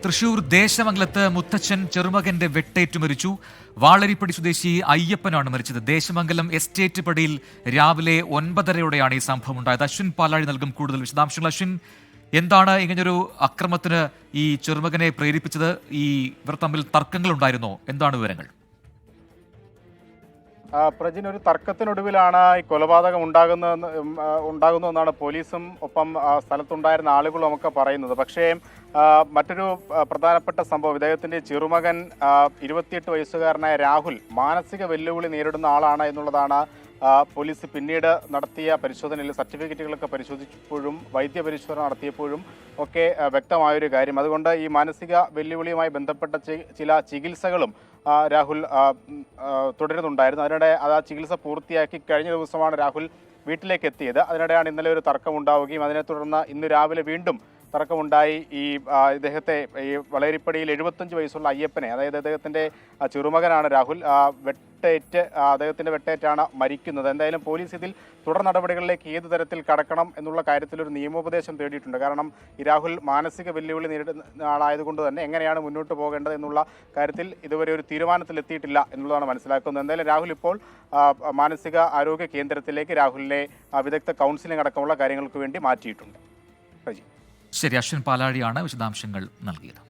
തൃശൂർ ദേശമംഗലത്ത് മുത്തച്ഛൻ ചെറുമകന്റെ വെട്ടേറ്റു മരിച്ചു. വാളരിപ്പടി സ്വദേശി അയ്യപ്പനാണ് മരിച്ചത്. ദേശമംഗലം എസ്റ്റേറ്റ് പടിയിൽ രാവിലെ 9:30യോടെയാണ് ഈ സംഭവം ഉണ്ടായത്. അശ്വിൻ പാലാഴി നൽകും കൂടുതൽ വിശദാംശങ്ങൾ. അശ്വിൻ, എന്താണ് ഇങ്ങനൊരു അക്രമത്തിന് ഈ ചെറുമകനെ പ്രേരിപ്പിച്ചത്? ഇവർ തമ്മിൽ തർക്കങ്ങൾ ഉണ്ടായിരുന്നോ? എന്താണ് വിവരങ്ങൾ? പ്രജിൻ, ഒരു തർക്കത്തിനൊടുവിലാണ് ഈ കൊലപാതകം ഉണ്ടാകുന്നതെന്നാണ് പോലീസും ഒപ്പം സ്ഥലത്തുണ്ടായിരുന്ന ആളുകളും ഒക്കെ പറയുന്നത്. പക്ഷേ മറ്റൊരു പ്രധാനപ്പെട്ട സംഭവം, ഇദ്ദേഹത്തിന്റെ ചെറുമകൻ 28 വയസ്സുകാരനായ രാഹുൽ മാനസിക വെല്ലുവിളി നേരിടുന്ന ആളാണ് എന്നുള്ളതാണ് പോലീസ് പിന്നീട് നടത്തിയ പരിശോധനയിൽ സർട്ടിഫിക്കറ്റുകളൊക്കെ പരിശോധിച്ചപ്പോഴും വൈദ്യപരിശോധന നടത്തിയപ്പോഴും ഒക്കെ വ്യക്തമായൊരു കാര്യം. അതുകൊണ്ട് ഈ മാനസിക വെല്ലുവിളിയുമായി ബന്ധപ്പെട്ട ചില ചികിത്സകളും രാഹുൽ തുടരുന്നുണ്ടായിരുന്നു. അതിനിടെ ആ ചികിത്സ പൂർത്തിയാക്കി കഴിഞ്ഞ ദിവസമാണ് രാഹുൽ വീട്ടിലേക്ക് എത്തിയത്. അതിനിടെയാണ് ഇന്നലെ ഒരു തർക്കം ഉണ്ടാവുകയും അതിനെ തുടർന്ന് ഇന്ന് രാവിലെ വീണ്ടും തർക്കമുണ്ടായി. ഇദ്ദേഹത്തെ ഈ വളരിപ്പടിയിൽ 75 വയസ്സുള്ള അയ്യപ്പനെ, അതായത് അദ്ദേഹത്തിന്റെ ചെറുമകനാണ് രാഹുൽ, അദ്ദേഹത്തിന്റെ വെട്ടേറ്റാണ് മരിക്കുന്നത്. എന്തായാലും പോലീസ് ഇതിൽ തുടർ നടപടികളിലേക്ക് ഏത് തരത്തിൽ കടക്കണം എന്നുള്ള കാര്യത്തിൽ ഒരു നിയമോപദേശം തേടിയിട്ടുണ്ട്. കാരണം ഈ രാഹുൽ മാനസിക വെല്ലുവിളി നേരിടുന്ന ആളായതുകൊണ്ട് തന്നെ എങ്ങനെയാണ് മുന്നോട്ട് പോകേണ്ടത് എന്നുള്ള കാര്യത്തിൽ ഇതുവരെ ഒരു തീരുമാനത്തിലെത്തിയിട്ടില്ല എന്നുള്ളതാണ് മനസ്സിലാക്കുന്നത്. എന്തായാലും രാഹുൽ ഇപ്പോൾ മാനസിക ആരോഗ്യ കേന്ദ്രത്തിലേക്ക് രാഹുലിനെ വിദഗ്ധ കൗൺസിലിംഗ് അടക്കമുള്ള കാര്യങ്ങൾക്ക് വേണ്ടി മാറ്റിയിട്ടുണ്ട്. ശരി, അശ്വിൻ പാലാഴിയാണ് വിശദാംശങ്ങൾ നൽകിയത്.